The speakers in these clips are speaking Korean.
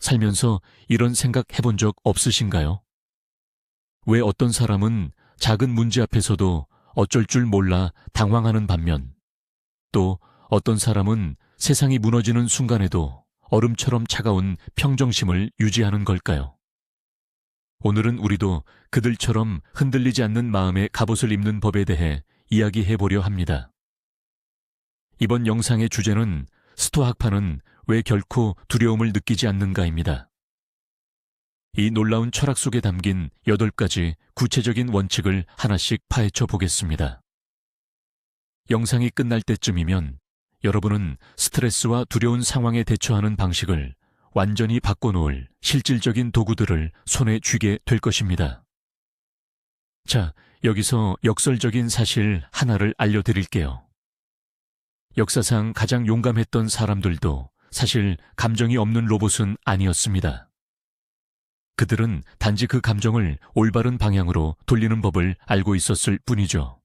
살면서 이런 생각 해본 적 없으신가요? 왜 어떤 사람은 작은 문제 앞에서도 어쩔 줄 몰라 당황하는 반면, 또 어떤 사람은 세상이 무너지는 순간에도 얼음처럼 차가운 평정심을 유지하는 걸까요? 오늘은 우리도 그들처럼 흔들리지 않는 마음의 갑옷을 입는 법에 대해 이야기해 보려 합니다. 이번 영상의 주제는 스토아 학파는 왜 결코 두려움을 느끼지 않는가입니다. 이 놀라운 철학 속에 담긴 8가지 구체적인 원칙을 하나씩 파헤쳐 보겠습니다. 영상이 끝날 때쯤이면 여러분은 스트레스와 두려운 상황에 대처하는 방식을 완전히 바꿔놓을 실질적인 도구들을 손에 쥐게 될 것입니다. 자, 여기서 역설적인 사실 하나를 알려드릴게요. 역사상 가장 용감했던 사람들도 사실 감정이 없는 로봇은 아니었습니다. 그들은 단지 그 감정을 올바른 방향으로 돌리는 법을 알고 있었을 뿐이죠.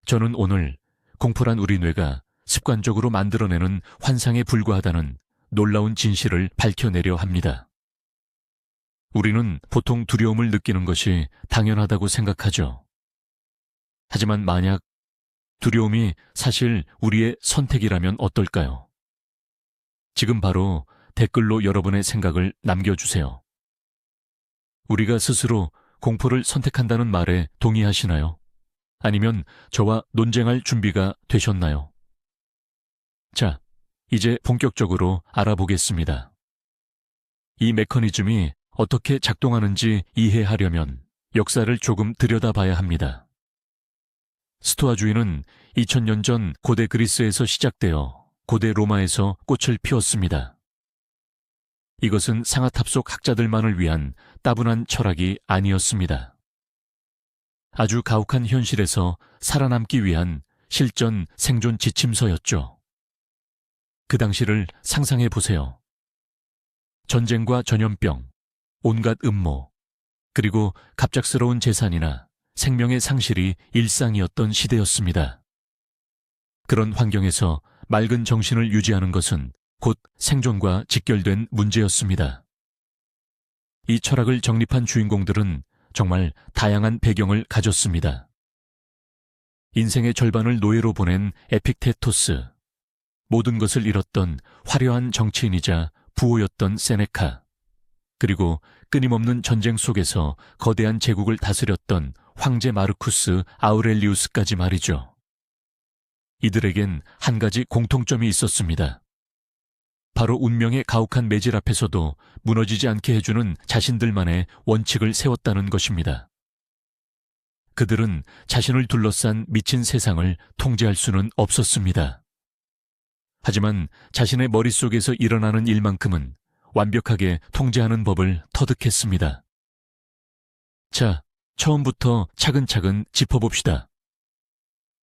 저는 오늘 공포란 우리 뇌가 습관적으로 만들어내는 환상에 불과하다는 놀라운 진실을 밝혀내려 합니다. 우리는 보통 두려움을 느끼는 것이 당연하다고 생각하죠. 하지만 만약 두려움이 사실 우리의 선택이라면 어떨까요? 지금 바로 댓글로 여러분의 생각을 남겨주세요. 우리가 스스로 공포를 선택한다는 말에 동의하시나요? 아니면 저와 논쟁할 준비가 되셨나요? 자, 이제 본격적으로 알아보겠습니다. 이 메커니즘이 어떻게 작동하는지 이해하려면 역사를 조금 들여다봐야 합니다. 스토아주의는 2000년 전 고대 그리스에서 시작되어 고대 로마에서 꽃을 피웠습니다. 이것은 상아탑 속 학자들만을 위한 따분한 철학이 아니었습니다. 아주 가혹한 현실에서 살아남기 위한 실전 생존 지침서였죠. 그 당시를 상상해 보세요. 전쟁과 전염병, 온갖 음모, 그리고 갑작스러운 재산이나 생명의 상실이 일상이었던 시대였습니다. 그런 환경에서 맑은 정신을 유지하는 것은 곧 생존과 직결된 문제였습니다. 이 철학을 정립한 주인공들은 정말 다양한 배경을 가졌습니다. 인생의 절반을 노예로 보낸 에픽테토스, 모든 것을 잃었던 화려한 정치인이자 부호였던 세네카, 그리고 끊임없는 전쟁 속에서 거대한 제국을 다스렸던 황제 마르쿠스 아우렐리우스까지 말이죠. 이들에겐 한 가지 공통점이 있었습니다. 바로 운명의 가혹한 매질 앞에서도 무너지지 않게 해주는 자신들만의 원칙을 세웠다는 것입니다. 그들은 자신을 둘러싼 미친 세상을 통제할 수는 없었습니다. 하지만 자신의 머릿속에서 일어나는 일만큼은 완벽하게 통제하는 법을 터득했습니다. 자, 처음부터 차근차근 짚어봅시다.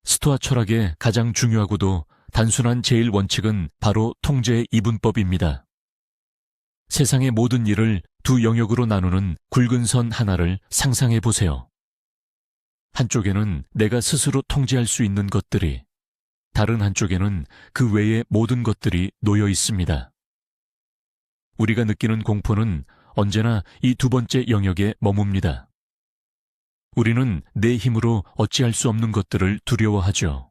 스토아 철학의 가장 중요하고도 단순한 제일 원칙은 바로 통제의 이분법입니다. 세상의 모든 일을 두 영역으로 나누는 굵은 선 하나를 상상해 보세요. 한쪽에는 내가 스스로 통제할 수 있는 것들이, 다른 한쪽에는 그 외의 모든 것들이 놓여 있습니다. 우리가 느끼는 공포는 언제나 이 두 번째 영역에 머뭅니다. 우리는 내 힘으로 어찌할 수 없는 것들을 두려워하죠.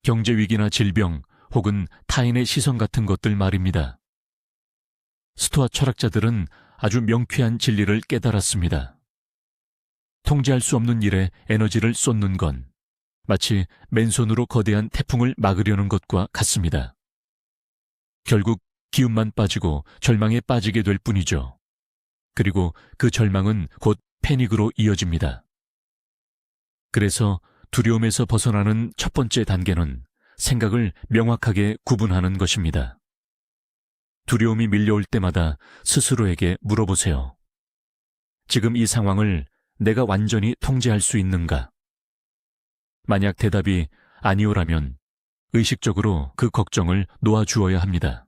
경제 위기나 질병 혹은 타인의 시선 같은 것들 말입니다. 스토아 철학자들은 아주 명쾌한 진리를 깨달았습니다. 통제할 수 없는 일에 에너지를 쏟는 건 마치 맨손으로 거대한 태풍을 막으려는 것과 같습니다. 결국 기운만 빠지고 절망에 빠지게 될 뿐이죠. 그리고 그 절망은 곧 패닉으로 이어집니다. 그래서 두려움에서 벗어나는 첫 번째 단계는 생각을 명확하게 구분하는 것입니다. 두려움이 밀려올 때마다 스스로에게 물어보세요. 지금 이 상황을 내가 완전히 통제할 수 있는가? 만약 대답이 아니오라면 의식적으로 그 걱정을 놓아주어야 합니다.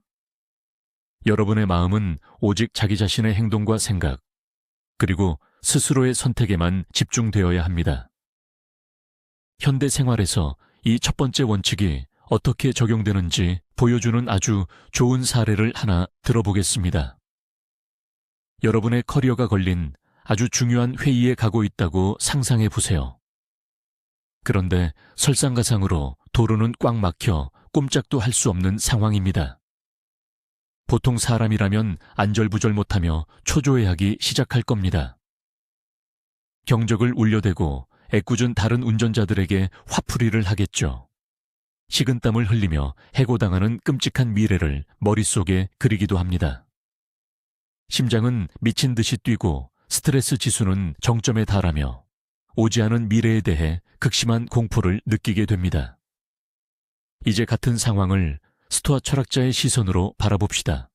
여러분의 마음은 오직 자기 자신의 행동과 생각, 그리고 스스로의 선택에만 집중되어야 합니다. 현대 생활에서 이 첫 번째 원칙이 어떻게 적용되는지 보여주는 아주 좋은 사례를 하나 들어보겠습니다. 여러분의 커리어가 걸린 아주 중요한 회의에 가고 있다고 상상해 보세요. 그런데 설상가상으로 도로는 꽉 막혀 꼼짝도 할 수 없는 상황입니다. 보통 사람이라면 안절부절 못하며 초조해하기 시작할 겁니다. 경적을 울려대고 애꿎은 다른 운전자들에게 화풀이를 하겠죠. 식은땀을 흘리며 해고당하는 끔찍한 미래를 머릿속에 그리기도 합니다. 심장은 미친 듯이 뛰고 스트레스 지수는 정점에 달하며 오지 않은 미래에 대해 극심한 공포를 느끼게 됩니다. 이제 같은 상황을 스토아 철학자의 시선으로 바라봅시다.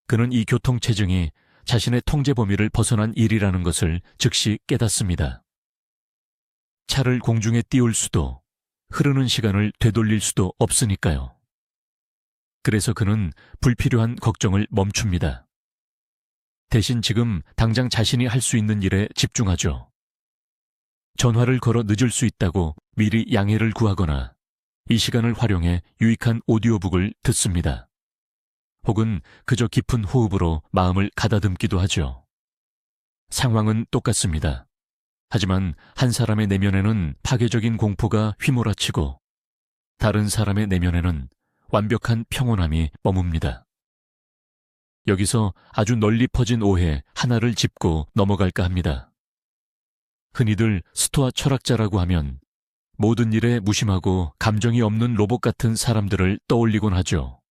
그는 이 교통체증이 자신의 통제 범위를 벗어난 일이라는 것을 즉시 깨닫습니다. 차를 공중에 띄울 수도 흐르는 시간을 되돌릴 수도 없으니까요. 그래서 그는 불필요한 걱정을 멈춥니다. 대신 지금 당장 자신이 할 수 있는 일에 집중하죠. 전화를 걸어 늦을 수 있다고 미리 양해를 구하거나 이 시간을 활용해 유익한 오디오북을 듣습니다. 혹은 그저 깊은 호흡으로 마음을 가다듬기도 하죠. 상황은 똑같습니다. 하지만 한 사람의 내면에는 파괴적인 공포가 휘몰아치고 다른 사람의 내면에는 완벽한 평온함이 머뭅니다. 여기서 아주 널리 퍼진 오해 하나를 짚고 넘어갈까 합니다. 흔히들 스토아 철학자라고 하면 모든 일에 무심하고 감정이 없는 로봇 같은 사람들을 떠올리곤 하죠.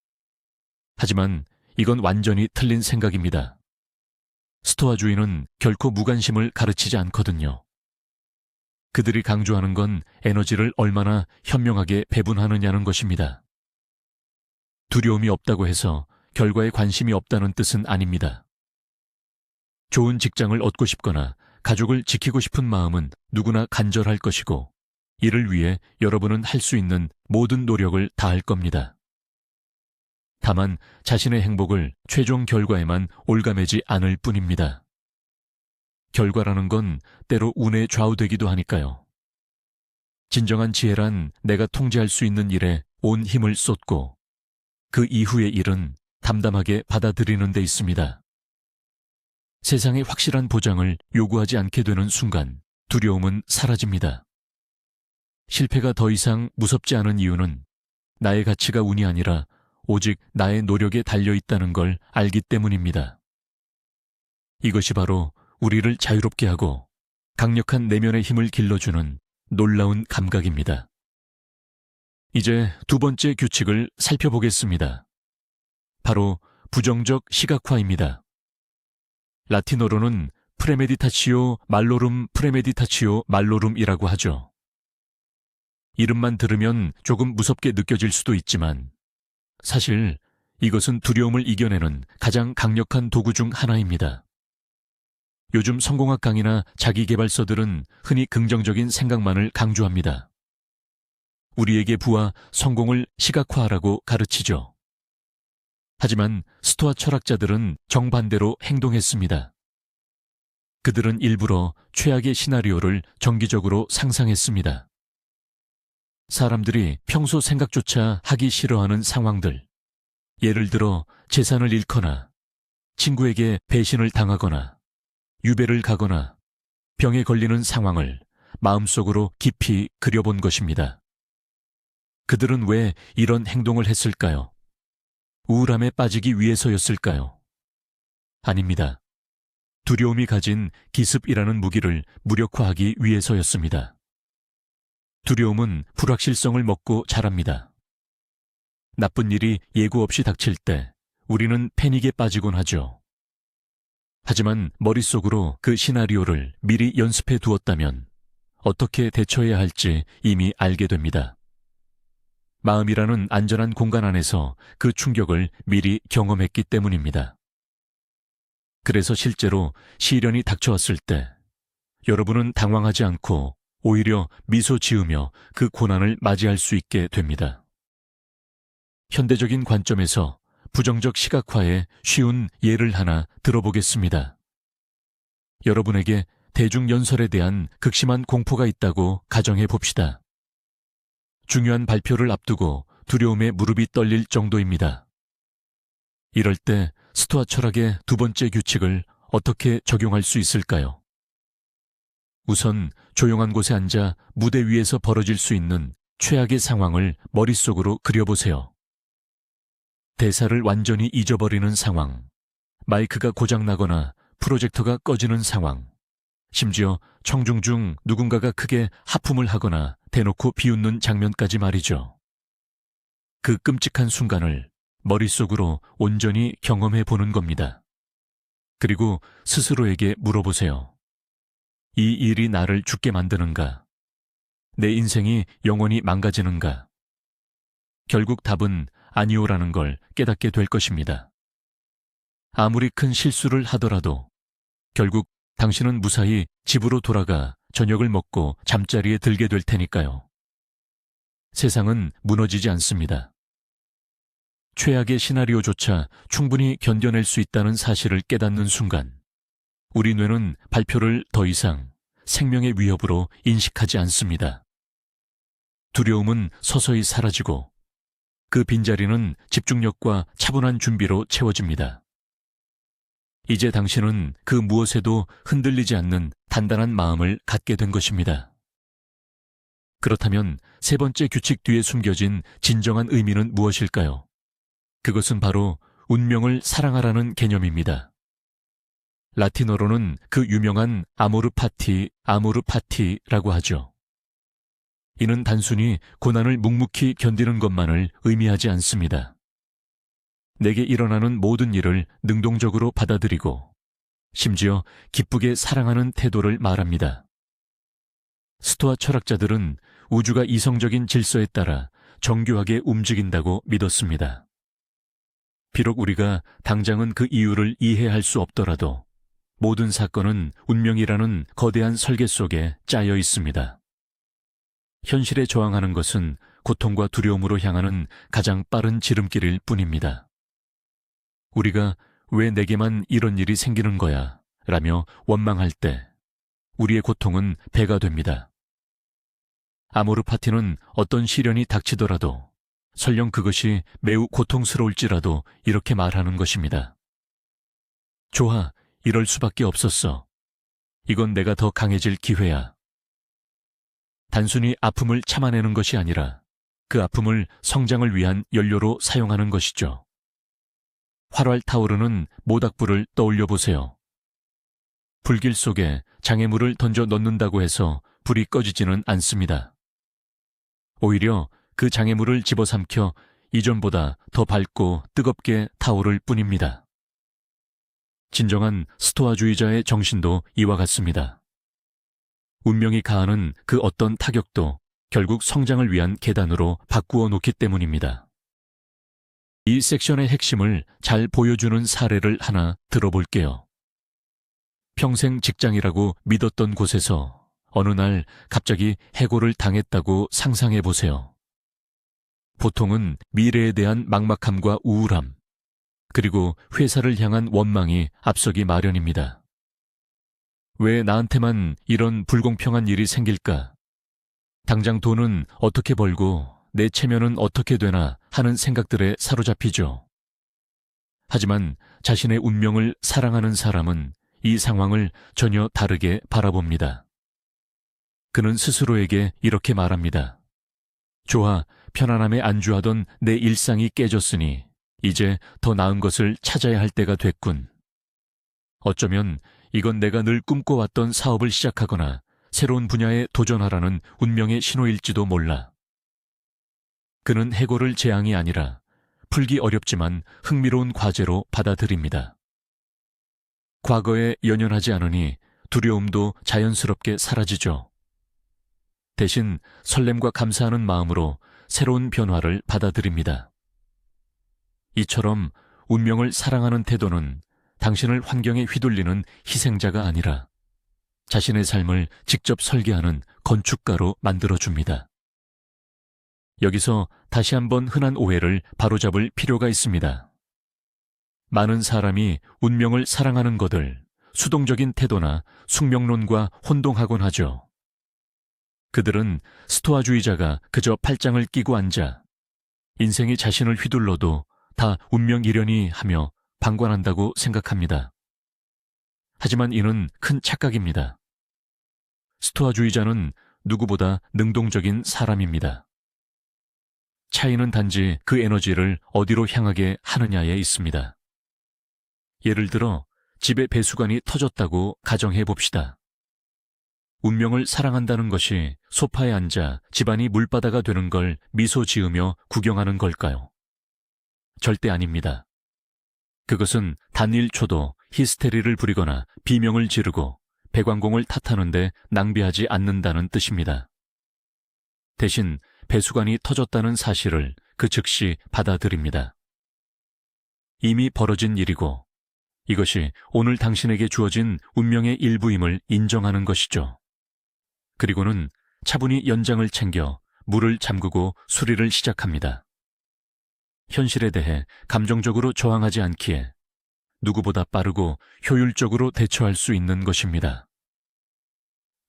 하지만 이건 완전히 틀린 생각입니다. 스토아주의는 결코 무관심을 가르치지 않거든요. 그들이 강조하는 건 에너지를 얼마나 현명하게 배분하느냐는 것입니다. 두려움이 없다고 해서 결과에 관심이 없다는 뜻은 아닙니다. 좋은 직장을 얻고 싶거나 가족을 지키고 싶은 마음은 누구나 간절할 것이고 이를 위해 여러분은 할 수 있는 모든 노력을 다할 겁니다. 다만 자신의 행복을 최종 결과에만 올가매지 않을 뿐입니다. 결과라는 건 때로 운에 좌우되기도 하니까요. 진정한 지혜란 내가 통제할 수 있는 일에 온 힘을 쏟고 그 이후의 일은 담담하게 받아들이는 데 있습니다. 세상의 확실한 보장을 요구하지 않게 되는 순간 두려움은 사라집니다. 실패가 더 이상 무섭지 않은 이유는 나의 가치가 운이 아니라 오직 나의 노력에 달려 있다는 걸 알기 때문입니다. 이것이 바로 우리를 자유롭게 하고 강력한 내면의 힘을 길러주는 놀라운 감각입니다. 이제 두 번째 규칙을 살펴보겠습니다. 바로 부정적 시각화입니다. 라틴어로는 프레메디타치오 말로룸 프레메디타치오 말로룸이라고 하죠. 이름만 들으면 조금 무섭게 느껴질 수도 있지만 사실 이것은 두려움을 이겨내는 가장 강력한 도구 중 하나입니다. 요즘 성공학 강의나 자기계발서들은 흔히 긍정적인 생각만을 강조합니다. 우리에게 부와 성공을 시각화하라고 가르치죠. 하지만 스토아 철학자들은 정반대로 행동했습니다. 그들은 일부러 최악의 시나리오를 정기적으로 상상했습니다. 사람들이 평소 생각조차 하기 싫어하는 상황들, 예를 들어 재산을 잃거나 친구에게 배신을 당하거나 유배를 가거나 병에 걸리는 상황을 마음속으로 깊이 그려본 것입니다. 그들은 왜 이런 행동을 했을까요? 우울함에 빠지기 위해서였을까요? 아닙니다. 두려움이 가진 기습이라는 무기를 무력화하기 위해서였습니다. 두려움은 불확실성을 먹고 자랍니다. 나쁜 일이 예고 없이 닥칠 때 우리는 패닉에 빠지곤 하죠. 하지만 머릿속으로 그 시나리오를 미리 연습해 두었다면 어떻게 대처해야 할지 이미 알게 됩니다. 마음이라는 안전한 공간 안에서 그 충격을 미리 경험했기 때문입니다. 그래서 실제로 시련이 닥쳐왔을 때 여러분은 당황하지 않고 오히려 미소 지으며 그 고난을 맞이할 수 있게 됩니다. 현대적인 관점에서 부정적 시각화의 쉬운 예를 하나 들어보겠습니다. 여러분에게 대중연설에 대한 극심한 공포가 있다고 가정해 봅시다. 중요한 발표를 앞두고 두려움에 무릎이 떨릴 정도입니다. 이럴 때 스토아 철학의 두 번째 규칙을 어떻게 적용할 수 있을까요? 우선 조용한 곳에 앉아 무대 위에서 벌어질 수 있는 최악의 상황을 머릿속으로 그려보세요. 대사를 완전히 잊어버리는 상황, 마이크가 고장나거나 프로젝터가 꺼지는 상황, 심지어 청중 중 누군가가 크게 하품을 하거나 대놓고 비웃는 장면까지 말이죠. 그 끔찍한 순간을 머릿속으로 온전히 경험해 보는 겁니다. 그리고 스스로에게 물어보세요. 이 일이 나를 죽게 만드는가? 내 인생이 영원히 망가지는가? 결국 답은 아니오라는 걸 깨닫게 될 것입니다. 아무리 큰 실수를 하더라도 결국 당신은 무사히 집으로 돌아가 저녁을 먹고 잠자리에 들게 될 테니까요. 세상은 무너지지 않습니다. 최악의 시나리오조차 충분히 견뎌낼 수 있다는 사실을 깨닫는 순간, 우리 뇌는 발표를 더 이상 생명의 위협으로 인식하지 않습니다. 두려움은 서서히 사라지고 그 빈자리는 집중력과 차분한 준비로 채워집니다. 이제 당신은 그 무엇에도 흔들리지 않는 단단한 마음을 갖게 된 것입니다. 그렇다면 세 번째 규칙 뒤에 숨겨진 진정한 의미는 무엇일까요? 그것은 바로 운명을 사랑하라는 개념입니다. 라틴어로는 그 유명한 아모르 파티라고 하죠. 이는 단순히 고난을 묵묵히 견디는 것만을 의미하지 않습니다. 내게 일어나는 모든 일을 능동적으로 받아들이고 심지어 기쁘게 사랑하는 태도를 말합니다. 스토아 철학자들은 우주가 이성적인 질서에 따라 정교하게 움직인다고 믿었습니다. 비록 우리가 당장은 그 이유를 이해할 수 없더라도 모든 사건은 운명이라는 거대한 설계 속에 짜여 있습니다. 현실에 저항하는 것은 고통과 두려움으로 향하는 가장 빠른 지름길일 뿐입니다. 우리가 왜 내게만 이런 일이 생기는 거야? 라며 원망할 때 우리의 고통은 배가 됩니다. 아모르 파티는 어떤 시련이 닥치더라도 설령 그것이 매우 고통스러울지라도 이렇게 말하는 것입니다. 좋아, 이럴 수밖에 없었어. 이건 내가 더 강해질 기회야. 단순히 아픔을 참아내는 것이 아니라 그 아픔을 성장을 위한 연료로 사용하는 것이죠. 활활 타오르는 모닥불을 떠올려 보세요. 불길 속에 장애물을 던져 넣는다고 해서 불이 꺼지지는 않습니다. 오히려 그 장애물을 집어삼켜 이전보다 더 밝고 뜨겁게 타오를 뿐입니다. 진정한 스토아주의자의 정신도 이와 같습니다. 운명이 가하는 그 어떤 타격도 결국 성장을 위한 계단으로 바꾸어 놓기 때문입니다. 이 섹션의 핵심을 잘 보여주는 사례를 하나 들어볼게요. 평생 직장이라고 믿었던 곳에서 어느 날 갑자기 해고를 당했다고 상상해 보세요. 보통은 미래에 대한 막막함과 우울함, 그리고 회사를 향한 원망이 앞서기 마련입니다. 왜 나한테만 이런 불공평한 일이 생길까? 당장 돈은 어떻게 벌고 내 체면은 어떻게 되나 하는 생각들에 사로잡히죠. 하지만 자신의 운명을 사랑하는 사람은 이 상황을 전혀 다르게 바라봅니다. 그는 스스로에게 이렇게 말합니다. 좋아, 편안함에 안주하던 내 일상이 깨졌으니 이제 더 나은 것을 찾아야 할 때가 됐군. 어쩌면 이건 내가 늘 꿈꿔왔던 사업을 시작하거나 새로운 분야에 도전하라는 운명의 신호일지도 몰라. 그는 해고를 재앙이 아니라 풀기 어렵지만 흥미로운 과제로 받아들입니다. 과거에 연연하지 않으니 두려움도 자연스럽게 사라지죠. 대신 설렘과 감사하는 마음으로 새로운 변화를 받아들입니다. 이처럼 운명을 사랑하는 태도는 당신을 환경에 휘둘리는 희생자가 아니라 자신의 삶을 직접 설계하는 건축가로 만들어줍니다. 여기서 다시 한번 흔한 오해를 바로잡을 필요가 있습니다. 많은 사람이 운명을 사랑하는 것을 수동적인 태도나 숙명론과 혼동하곤 하죠. 그들은 스토아주의자가 그저 팔짱을 끼고 앉아 인생이 자신을 휘둘러도 다 운명이려니 하며 방관한다고 생각합니다. 하지만 이는 큰 착각입니다. 스토아주의자는 누구보다 능동적인 사람입니다. 차이는 단지 그 에너지를 어디로 향하게 하느냐에 있습니다. 예를 들어 집에 배수관이 터졌다고 가정해 봅시다. 운명을 사랑한다는 것이 소파에 앉아 집안이 물바다가 되는 걸 미소 지으며 구경하는 걸까요? 절대 아닙니다. 그것은 단 1초도 히스테리를 부리거나 비명을 지르고 배관공을 탓하는데 낭비하지 않는다는 뜻입니다. 대신 배수관이 터졌다는 사실을 그 즉시 받아들입니다. 이미 벌어진 일이고 이것이 오늘 당신에게 주어진 운명의 일부임을 인정하는 것이죠. 그리고는 차분히 연장을 챙겨 물을 잠그고 수리를 시작합니다. 현실에 대해 감정적으로 저항하지 않기에 누구보다 빠르고 효율적으로 대처할 수 있는 것입니다.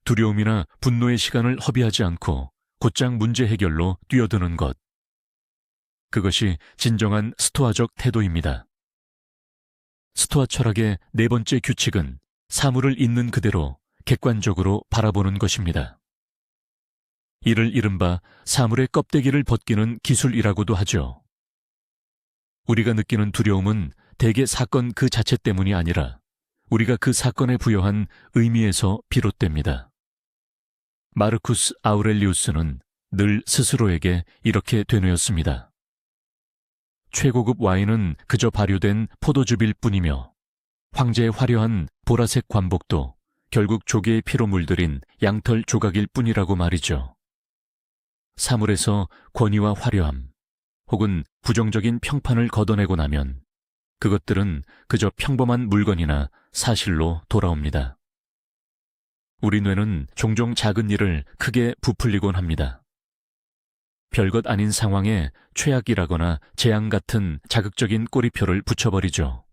두려움이나 분노의 시간을 허비하지 않고 곧장 문제 해결로 뛰어드는 것. 그것이 진정한 스토아적 태도입니다. 스토아 철학의 네 번째 규칙은 사물을 있는 그대로 객관적으로 바라보는 것입니다. 이를 이른바 사물의 껍데기를 벗기는 기술이라고도 하죠. 우리가 느끼는 두려움은 대개 사건 그 자체 때문이 아니라 우리가 그 사건에 부여한 의미에서 비롯됩니다. 마르쿠스 아우렐리우스는 늘 스스로에게 이렇게 되뇌었습니다. 최고급 와인은 그저 발효된 포도즙일 뿐이며 황제의 화려한 보라색 관복도 결국 조개의 피로 물들인 양털 조각일 뿐이라고 말이죠. 사물에서 권위와 화려함 혹은 부정적인 평판을 걷어내고 나면 그것들은 그저 평범한 물건이나 사실로 돌아옵니다. 우리 뇌는 종종 작은 일을 크게 부풀리곤 합니다. 별것 아닌 상황에 최악이라거나 재앙 같은 자극적인 꼬리표를 붙여버리죠.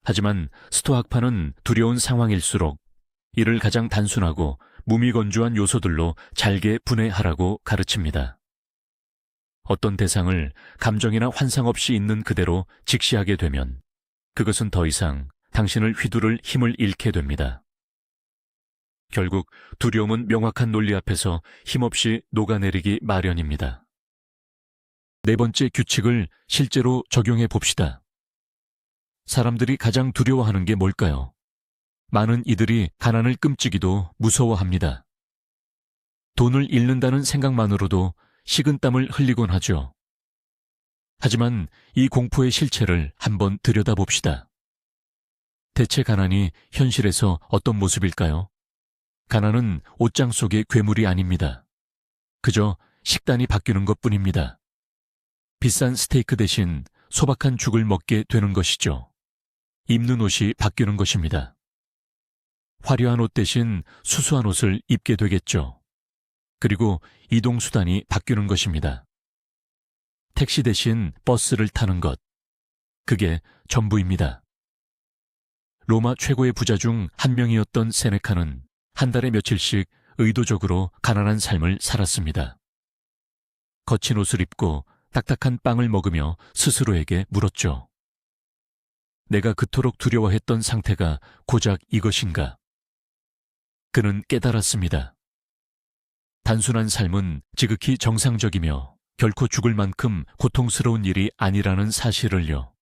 하지만 스토아학파는 두려운 상황일수록 이를 가장 단순하고 무미건조한 요소들로 잘게 분해하라고 가르칩니다. 어떤 대상을 감정이나 환상 없이 있는 그대로 직시하게 되면 그것은 더 이상 당신을 휘두를 힘을 잃게 됩니다. 결국 두려움은 명확한 논리 앞에서 힘없이 녹아내리기 마련입니다. 네 번째 규칙을 실제로 적용해 봅시다. 사람들이 가장 두려워하는 게 뭘까요? 많은 이들이 가난을 끔찍이도 무서워합니다. 돈을 잃는다는 생각만으로도 식은땀을 흘리곤 하죠. 하지만 이 공포의 실체를 한번 들여다봅시다. 대체 가난이 현실에서 어떤 모습일까요? 가난은 옷장 속의 괴물이 아닙니다. 그저 식단이 바뀌는 것뿐입니다. 비싼 스테이크 대신 소박한 죽을 먹게 되는 것이죠. 입는 옷이 바뀌는 것입니다. 화려한 옷 대신 수수한 옷을 입게 되겠죠. 그리고 이동수단이 바뀌는 것입니다. 택시 대신 버스를 타는 것. 그게 전부입니다. 로마 최고의 부자 중 한 명이었던 세네카는 한 달에 며칠씩 의도적으로 가난한 삶을 살았습니다. 거친 옷을 입고 딱딱한 빵을 먹으며 스스로에게 물었죠. 내가 그토록 두려워했던 상태가 고작 이것인가? 그는 깨달았습니다. 단순한 삶은 지극히 정상적이며 결코 죽을 만큼 고통스러운 일이 아니라는 사실을요.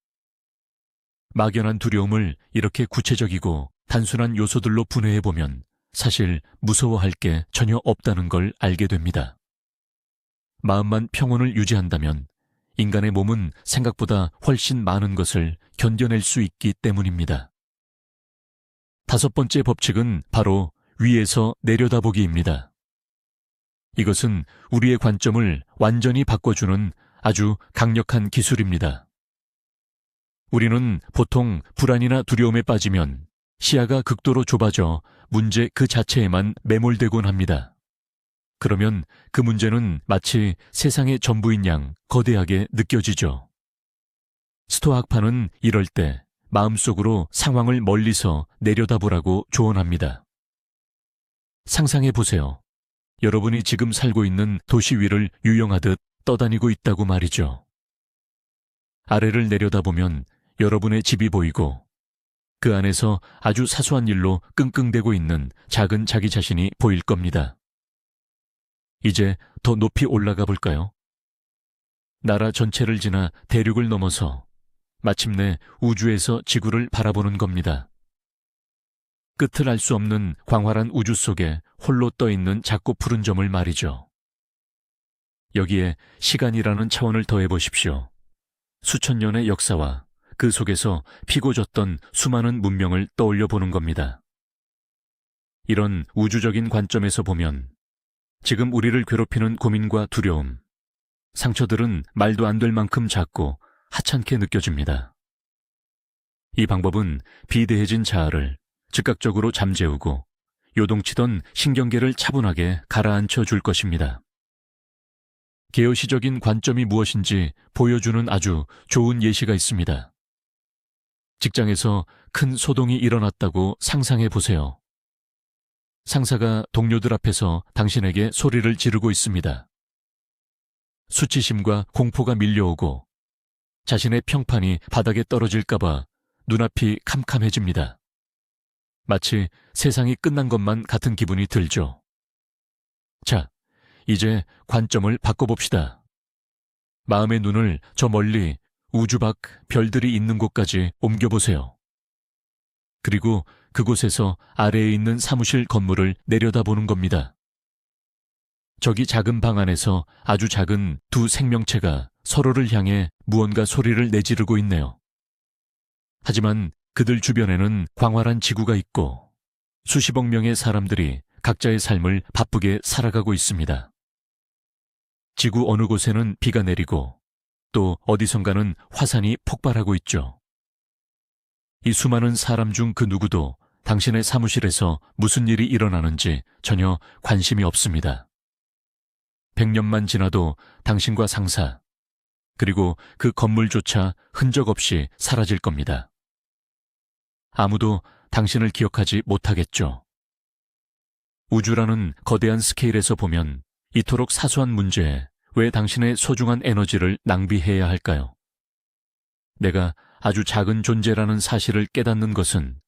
막연한 두려움을 이렇게 구체적이고 단순한 요소들로 분해해보면 사실 무서워할 게 전혀 없다는 걸 알게 됩니다. 마음만 평온을 유지한다면 인간의 몸은 생각보다 훨씬 많은 것을 견뎌낼 수 있기 때문입니다. 다섯 번째 법칙은 바로 위에서 내려다보기입니다. 이것은 우리의 관점을 완전히 바꿔주는 아주 강력한 기술입니다. 우리는 보통 불안이나 두려움에 빠지면 시야가 극도로 좁아져 문제 그 자체에만 매몰되곤 합니다. 그러면 그 문제는 마치 세상의 전부인 양 거대하게 느껴지죠. 스토아학파는 이럴 때 마음속으로 상황을 멀리서 내려다보라고 조언합니다. 상상해 보세요. 여러분이 지금 살고 있는 도시 위를 유영하듯 떠다니고 있다고 말이죠. 아래를 내려다보면 여러분의 집이 보이고 그 안에서 아주 사소한 일로 끙끙대고 있는 작은 자기 자신이 보일 겁니다. 이제 더 높이 올라가 볼까요? 나라 전체를 지나 대륙을 넘어서 마침내 우주에서 지구를 바라보는 겁니다. 끝을 알 수 없는 광활한 우주 속에 홀로 떠 있는 작고 푸른 점을 말이죠. 여기에 시간이라는 차원을 더해 보십시오. 수천 년의 역사와 그 속에서 피고 졌던 수많은 문명을 떠올려 보는 겁니다. 이런 우주적인 관점에서 보면 지금 우리를 괴롭히는 고민과 두려움, 상처들은 말도 안 될 만큼 작고 하찮게 느껴집니다. 이 방법은 비대해진 자아를 즉각적으로 잠재우고 요동치던 신경계를 차분하게 가라앉혀 줄 것입니다. 계여시적인 관점이 무엇인지 보여주는 아주 좋은 예시가 있습니다. 직장에서 큰 소동이 일어났다고 상상해 보세요. 상사가 동료들 앞에서 당신에게 소리를 지르고 있습니다. 수치심과 공포가 밀려오고 자신의 평판이 바닥에 떨어질까봐 눈앞이 캄캄해집니다. 마치 세상이 끝난 것만 같은 기분이 들죠. 자, 이제 관점을 바꿔봅시다. 마음의 눈을 저 멀리 우주 밖 별들이 있는 곳까지 옮겨보세요. 그리고 그곳에서 아래에 있는 사무실 건물을 내려다보는 겁니다. 저기 작은 방 안에서 아주 작은 두 생명체가 서로를 향해 무언가 소리를 내지르고 있네요. 하지만 그들 주변에는 광활한 지구가 있고 수십억 명의 사람들이 각자의 삶을 바쁘게 살아가고 있습니다. 지구 어느 곳에는 비가 내리고 또 어디선가는 화산이 폭발하고 있죠. 이 수많은 사람 중 그 누구도 당신의 사무실에서 무슨 일이 일어나는지 전혀 관심이 없습니다. 100년만 지나도 당신과 상사, 그리고 그 건물조차 흔적 없이 사라질 겁니다. 아무도 당신을 기억하지 못하겠죠. 우주라는 거대한 스케일에서 보면 이토록 사소한 문제에 왜 당신의 소중한 에너지를 낭비해야 할까요? 내가 아주 작은 존재라는 사실을 깨닫는 것은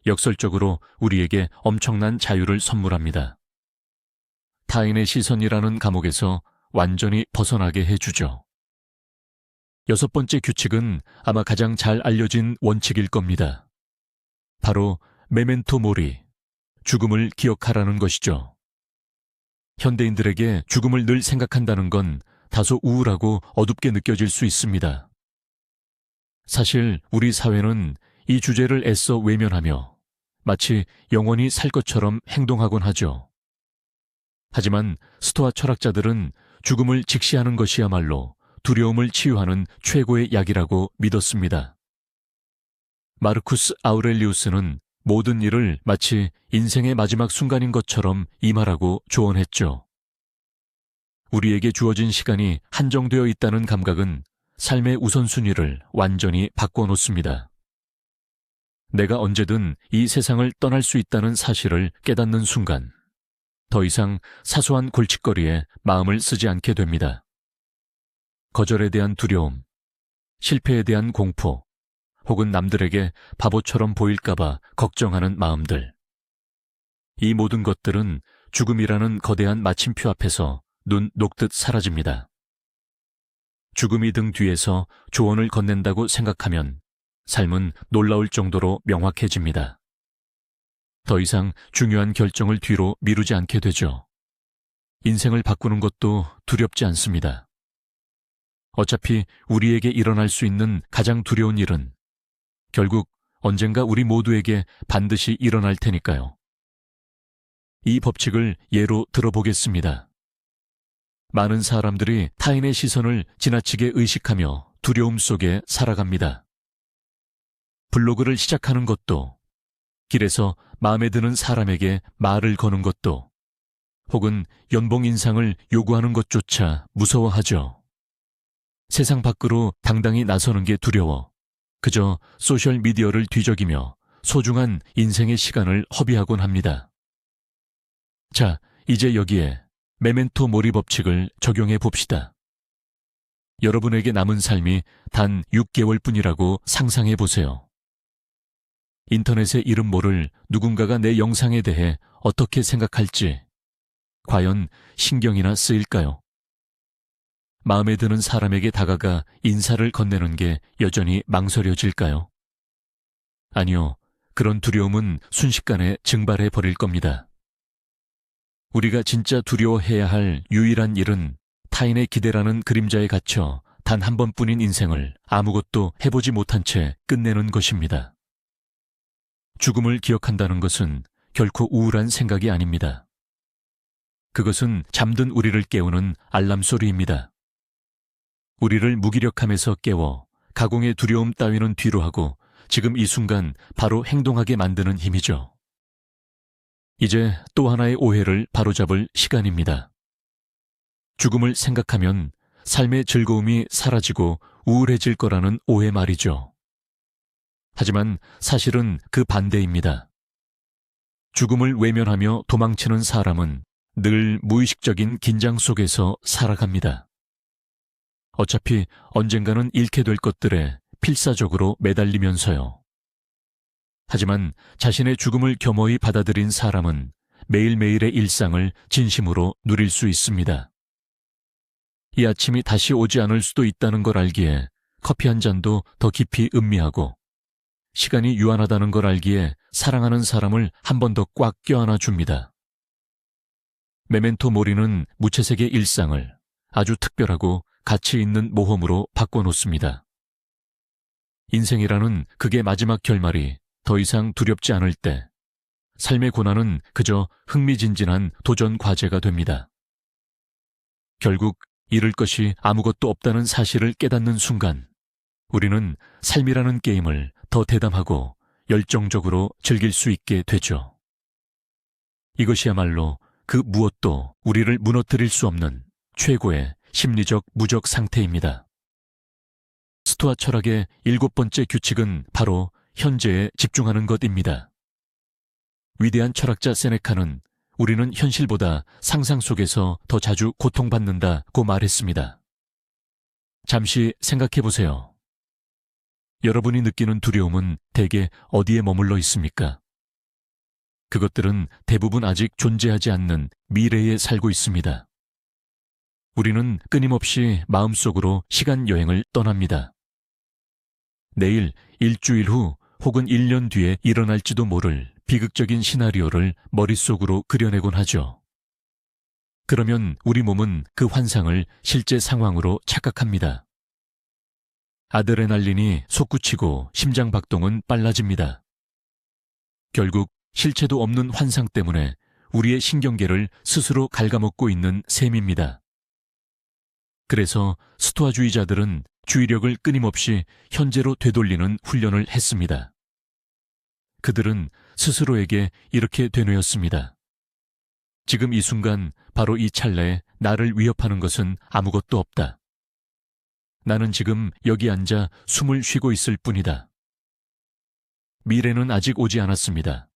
역설적으로 우리에게 엄청난 자유를 선물합니다. 타인의 시선이라는 감옥에서 완전히 벗어나게 해주죠. 6번째 규칙은 아마 가장 잘 알려진 원칙일 겁니다. 바로 메멘토 모리, 죽음을 기억하라는 것이죠. 현대인들에게 죽음을 늘 생각한다는 건 다소 우울하고 어둡게 느껴질 수 있습니다. 사실 우리 사회는 이 주제를 애써 외면하며 마치 영원히 살 것처럼 행동하곤 하죠. 하지만 스토아 철학자들은 죽음을 직시하는 것이야말로 두려움을 치유하는 최고의 약이라고 믿었습니다. 마르쿠스 아우렐리우스는 모든 일을 마치 인생의 마지막 순간인 것처럼 임하라고 조언했죠. 우리에게 주어진 시간이 한정되어 있다는 감각은 삶의 우선순위를 완전히 바꿔놓습니다. 내가 언제든 이 세상을 떠날 수 있다는 사실을 깨닫는 순간, 더 이상 사소한 골칫거리에 마음을 쓰지 않게 됩니다. 거절에 대한 두려움, 실패에 대한 공포, 혹은 남들에게 바보처럼 보일까봐 걱정하는 마음들. 이 모든 것들은 죽음이라는 거대한 마침표 앞에서 눈 녹듯 사라집니다. 죽음이 등 뒤에서 조언을 건넨다고 생각하면 삶은 놀라울 정도로 명확해집니다. 더 이상 중요한 결정을 뒤로 미루지 않게 되죠. 인생을 바꾸는 것도 두렵지 않습니다. 어차피 우리에게 일어날 수 있는 가장 두려운 일은 결국 언젠가 우리 모두에게 반드시 일어날 테니까요. 이 법칙을 예로 들어보겠습니다. 많은 사람들이 타인의 시선을 지나치게 의식하며 두려움 속에 살아갑니다. 블로그를 시작하는 것도, 길에서 마음에 드는 사람에게 말을 거는 것도, 혹은 연봉 인상을 요구하는 것조차 무서워하죠. 세상 밖으로 당당히 나서는 게 두려워 그저 소셜미디어를 뒤적이며 소중한 인생의 시간을 허비하곤 합니다. 자, 이제 여기에 메멘토 모리 법칙을 적용해 봅시다. 여러분에게 남은 삶이 단 6개월뿐이라고 상상해 보세요. 인터넷에 이름 모를 누군가가 내 영상에 대해 어떻게 생각할지 과연 신경이나 쓰일까요? 마음에 드는 사람에게 다가가 인사를 건네는 게 여전히 망설여질까요? 아니요, 그런 두려움은 순식간에 증발해 버릴 겁니다. 우리가 진짜 두려워해야 할 유일한 일은 타인의 기대라는 그림자에 갇혀 단 한 번뿐인 인생을 아무것도 해보지 못한 채 끝내는 것입니다. 죽음을 기억한다는 것은 결코 우울한 생각이 아닙니다. 그것은 잠든 우리를 깨우는 알람 소리입니다. 우리를 무기력함에서 깨워 가공의 두려움 따위는 뒤로 하고 지금 이 순간 바로 행동하게 만드는 힘이죠. 이제 또 하나의 오해를 바로잡을 시간입니다. 죽음을 생각하면 삶의 즐거움이 사라지고 우울해질 거라는 오해 말이죠. 하지만 사실은 그 반대입니다. 죽음을 외면하며 도망치는 사람은 늘 무의식적인 긴장 속에서 살아갑니다. 어차피 언젠가는 잃게 될 것들에 필사적으로 매달리면서요. 하지만 자신의 죽음을 겸허히 받아들인 사람은 매일매일의 일상을 진심으로 누릴 수 있습니다. 이 아침이 다시 오지 않을 수도 있다는 걸 알기에 커피 한 잔도 더 깊이 음미하고 시간이 유한하다는 걸 알기에 사랑하는 사람을 한 번 더 꽉 껴안아 줍니다. 메멘토 모리는 무채색의 일상을 아주 특별하고 가치 있는 모험으로 바꿔놓습니다. 인생이라는 극의 마지막 결말이 더 이상 두렵지 않을 때 삶의 고난은 그저 흥미진진한 도전 과제가 됩니다. 결국 잃을 것이 아무것도 없다는 사실을 깨닫는 순간 우리는 삶이라는 게임을 더 대담하고 열정적으로 즐길 수 있게 되죠. 이것이야말로 그 무엇도 우리를 무너뜨릴 수 없는 최고의 심리적 무적 상태입니다. 스토아 철학의 7번째 규칙은 바로 현재에 집중하는 것입니다. 위대한 철학자 세네카는 우리는 현실보다 상상 속에서 더 자주 고통받는다고 말했습니다. 잠시 생각해 보세요. 여러분이 느끼는 두려움은 대개 어디에 머물러 있습니까? 그것들은 대부분 아직 존재하지 않는 미래에 살고 있습니다. 우리는 끊임없이 마음속으로 시간 여행을 떠납니다. 내일, 일주일 후 혹은 1년 뒤에 일어날지도 모를 비극적인 시나리오를 머릿속으로 그려내곤 하죠. 그러면 우리 몸은 그 환상을 실제 상황으로 착각합니다. 아드레날린이 솟구치고 심장 박동은 빨라집니다. 결국 실체도 없는 환상 때문에 우리의 신경계를 스스로 갉아먹고 있는 셈입니다. 그래서 스토아주의자들은 주의력을 끊임없이 현재로 되돌리는 훈련을 했습니다. 그들은 스스로에게 이렇게 되뇌었습니다. 지금 이 순간 바로 이 찰나에 나를 위협하는 것은 아무것도 없다. 나는 지금 여기 앉아 숨을 쉬고 있을 뿐이다. 미래는 아직 오지 않았습니다.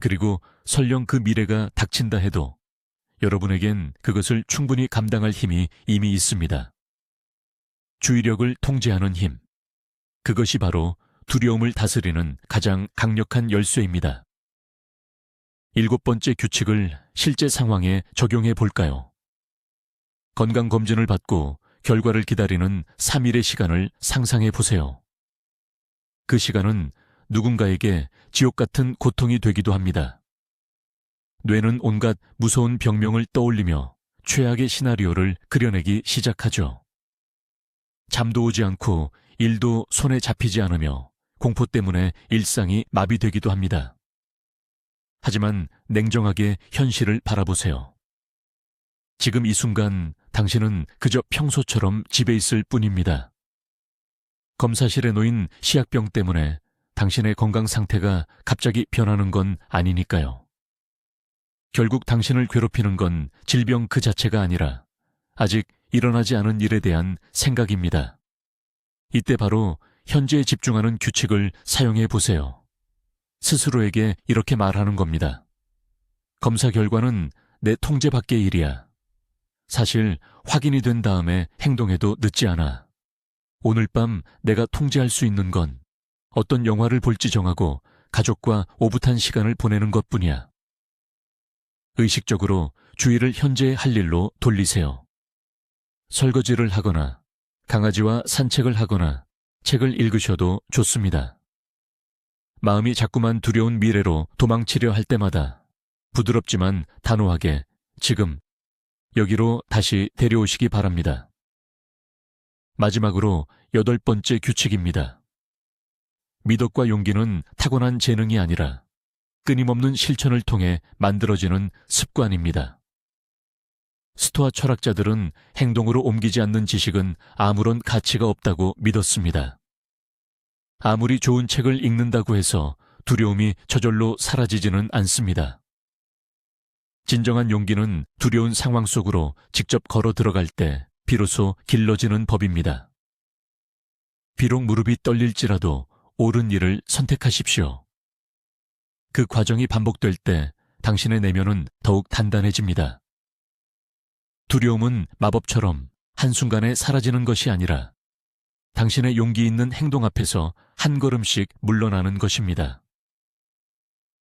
그리고 설령 그 미래가 닥친다 해도 여러분에겐 그것을 충분히 감당할 힘이 이미 있습니다. 주의력을 통제하는 힘. 그것이 바로 두려움을 다스리는 가장 강력한 열쇠입니다. 7번째 규칙을 실제 상황에 적용해 볼까요? 건강검진을 받고 결과를 기다리는 3일의 시간을 상상해 보세요. 그 시간은 누군가에게 지옥 같은 고통이 되기도 합니다. 뇌는 온갖 무서운 병명을 떠올리며 최악의 시나리오를 그려내기 시작하죠. 잠도 오지 않고 일도 손에 잡히지 않으며 공포 때문에 일상이 마비되기도 합니다. 하지만 냉정하게 현실을 바라보세요. 지금 이 순간 당신은 그저 평소처럼 집에 있을 뿐입니다. 검사실에 놓인 시약병 때문에 당신의 건강 상태가 갑자기 변하는 건 아니니까요. 결국 당신을 괴롭히는 건 질병 그 자체가 아니라 아직 일어나지 않은 일에 대한 생각입니다. 이때 바로 현재에 집중하는 규칙을 사용해 보세요. 스스로에게 이렇게 말하는 겁니다. 검사 결과는 내 통제 밖의 일이야. 사실 확인이 된 다음에 행동해도 늦지 않아. 오늘 밤 내가 통제할 수 있는 건 어떤 영화를 볼지 정하고 가족과 오붓한 시간을 보내는 것뿐이야. 의식적으로 주의를 현재의 할 일로 돌리세요. 설거지를 하거나 강아지와 산책을 하거나 책을 읽으셔도 좋습니다. 마음이 자꾸만 두려운 미래로 도망치려 할 때마다 부드럽지만 단호하게 지금 여기로 다시 데려오시기 바랍니다. 마지막으로 8번째 규칙입니다. 미덕과 용기는 타고난 재능이 아니라 끊임없는 실천을 통해 만들어지는 습관입니다. 스토아 철학자들은 행동으로 옮기지 않는 지식은 아무런 가치가 없다고 믿었습니다. 아무리 좋은 책을 읽는다고 해서 두려움이 저절로 사라지지는 않습니다. 진정한 용기는 두려운 상황 속으로 직접 걸어 들어갈 때 비로소 길러지는 법입니다. 비록 무릎이 떨릴지라도 옳은 일을 선택하십시오. 그 과정이 반복될 때 당신의 내면은 더욱 단단해집니다. 두려움은 마법처럼 한순간에 사라지는 것이 아니라 당신의 용기 있는 행동 앞에서 한 걸음씩 물러나는 것입니다.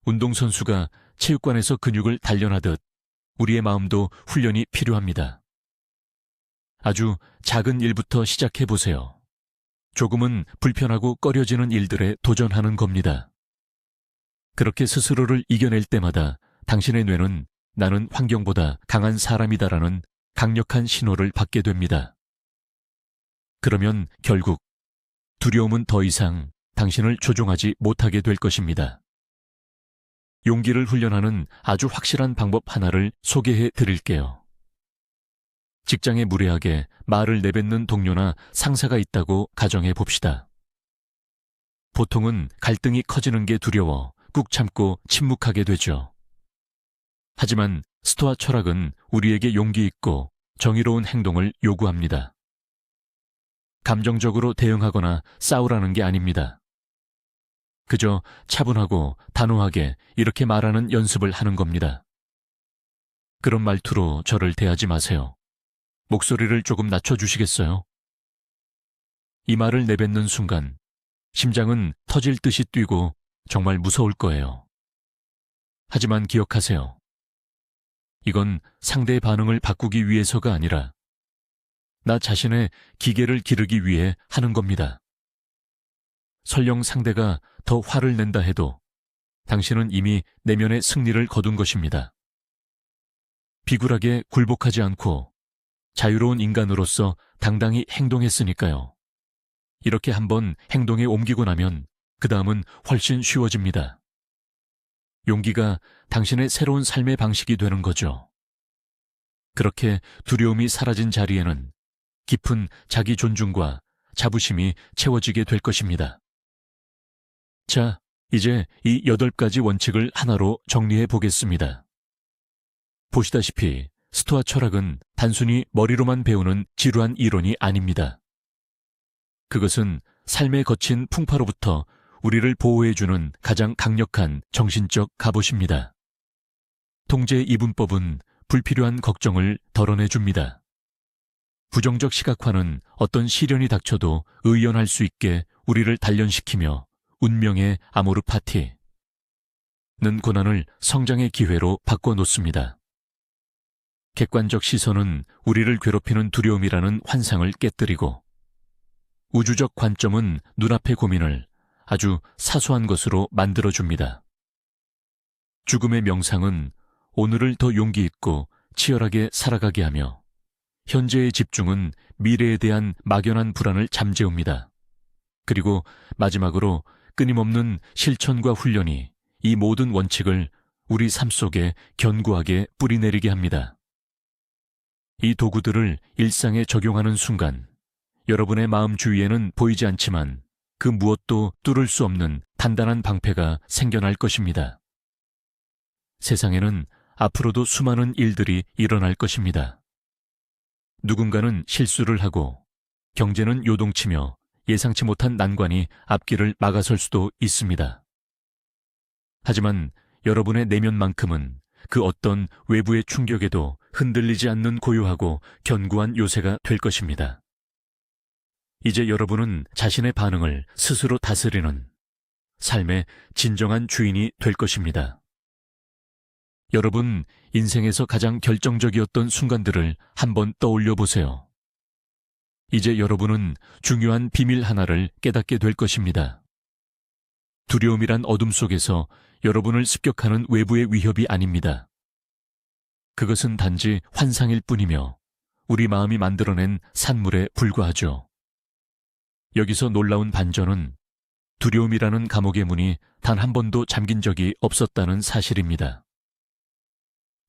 운동선수가 체육관에서 근육을 단련하듯 우리의 마음도 훈련이 필요합니다. 아주 작은 일부터 시작해 보세요. 조금은 불편하고 꺼려지는 일들에 도전하는 겁니다. 그렇게 스스로를 이겨낼 때마다 당신의 뇌는 나는 환경보다 강한 사람이다라는 강력한 신호를 받게 됩니다. 그러면 결국 두려움은 더 이상 당신을 조종하지 못하게 될 것입니다. 용기를 훈련하는 아주 확실한 방법 하나를 소개해 드릴게요. 직장에 무례하게 말을 내뱉는 동료나 상사가 있다고 가정해 봅시다. 보통은 갈등이 커지는 게 두려워 꾹 참고 침묵하게 되죠. 하지만 스토아 철학은 우리에게 용기 있고 정의로운 행동을 요구합니다. 감정적으로 대응하거나 싸우라는 게 아닙니다. 그저 차분하고 단호하게 이렇게 말하는 연습을 하는 겁니다. 그런 말투로 저를 대하지 마세요. 목소리를 조금 낮춰주시겠어요? 이 말을 내뱉는 순간 심장은 터질 듯이 뛰고 정말 무서울 거예요. 하지만 기억하세요. 이건 상대의 반응을 바꾸기 위해서가 아니라 나 자신의 기계를 기르기 위해 하는 겁니다. 설령 상대가 더 화를 낸다 해도 당신은 이미 내면의 승리를 거둔 것입니다. 비굴하게 굴복하지 않고 자유로운 인간으로서 당당히 행동했으니까요. 이렇게 한번 행동에 옮기고 나면 그 다음은 훨씬 쉬워집니다. 용기가 당신의 새로운 삶의 방식이 되는 거죠. 그렇게 두려움이 사라진 자리에는 깊은 자기 존중과 자부심이 채워지게 될 것입니다. 자, 이제 이 8가지 원칙을 하나로 정리해 보겠습니다. 보시다시피 스토아 철학은 단순히 머리로만 배우는 지루한 이론이 아닙니다. 그것은 삶의 거친 풍파로부터 우리를 보호해주는 가장 강력한 정신적 갑옷입니다. 통제 이분법은 불필요한 걱정을 덜어내줍니다. 부정적 시각화는 어떤 시련이 닥쳐도 의연할 수 있게 우리를 단련시키며 운명의 아모르 파티는 고난을 성장의 기회로 바꿔놓습니다. 객관적 시선은 우리를 괴롭히는 두려움이라는 환상을 깨뜨리고 우주적 관점은 눈앞의 고민을 아주 사소한 것으로 만들어줍니다. 죽음의 명상은 오늘을 더 용기 있고 치열하게 살아가게 하며 현재의 집중은 미래에 대한 막연한 불안을 잠재웁니다. 그리고 마지막으로 끊임없는 실천과 훈련이 이 모든 원칙을 우리 삶 속에 견고하게 뿌리내리게 합니다. 이 도구들을 일상에 적용하는 순간 여러분의 마음 주위에는 보이지 않지만 그 무엇도 뚫을 수 없는 단단한 방패가 생겨날 것입니다. 세상에는 앞으로도 수많은 일들이 일어날 것입니다. 누군가는 실수를 하고 경제는 요동치며 예상치 못한 난관이 앞길을 막아설 수도 있습니다. 하지만 여러분의 내면만큼은 그 어떤 외부의 충격에도 흔들리지 않는 고요하고 견고한 요새가 될 것입니다. 이제 여러분은 자신의 반응을 스스로 다스리는 삶의 진정한 주인이 될 것입니다. 여러분 인생에서 가장 결정적이었던 순간들을 한번 떠올려 보세요. 이제 여러분은 중요한 비밀 하나를 깨닫게 될 것입니다. 두려움이란 어둠 속에서 여러분을 습격하는 외부의 위협이 아닙니다. 그것은 단지 환상일 뿐이며 우리 마음이 만들어낸 산물에 불과하죠. 여기서 놀라운 반전은 두려움이라는 감옥의 문이 단 한 번도 잠긴 적이 없었다는 사실입니다.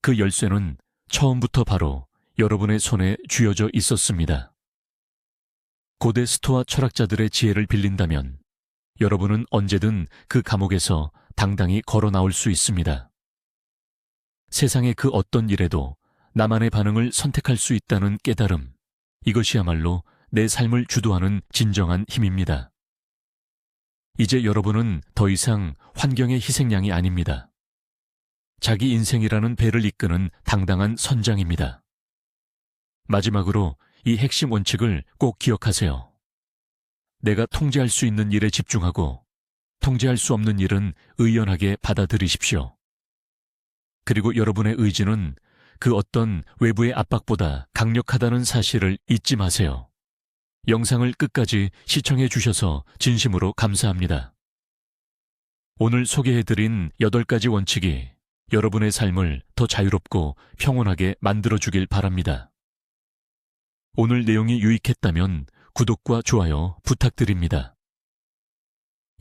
그 열쇠는 처음부터 바로 여러분의 손에 쥐어져 있었습니다. 고대 스토아 철학자들의 지혜를 빌린다면 여러분은 언제든 그 감옥에서 당당히 걸어 나올 수 있습니다. 세상의 그 어떤 일에도 나만의 반응을 선택할 수 있다는 깨달음, 이것이야말로 내 삶을 주도하는 진정한 힘입니다. 이제 여러분은 더 이상 환경의 희생양이 아닙니다. 자기 인생이라는 배를 이끄는 당당한 선장입니다. 마지막으로 이 핵심 원칙을 꼭 기억하세요. 내가 통제할 수 있는 일에 집중하고 통제할 수 없는 일은 의연하게 받아들이십시오. 그리고 여러분의 의지는 그 어떤 외부의 압박보다 강력하다는 사실을 잊지 마세요. 영상을 끝까지 시청해 주셔서 진심으로 감사합니다. 오늘 소개해드린 8가지 원칙이 여러분의 삶을 더 자유롭고 평온하게 만들어주길 바랍니다. 오늘 내용이 유익했다면 구독과 좋아요 부탁드립니다.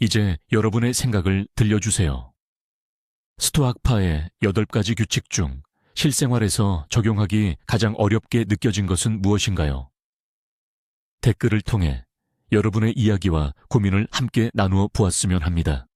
이제 여러분의 생각을 들려주세요. 스토아파의 8가지 규칙 중 실생활에서 적용하기 가장 어렵게 느껴진 것은 무엇인가요? 댓글을 통해 여러분의 이야기와 고민을 함께 나누어 보았으면 합니다.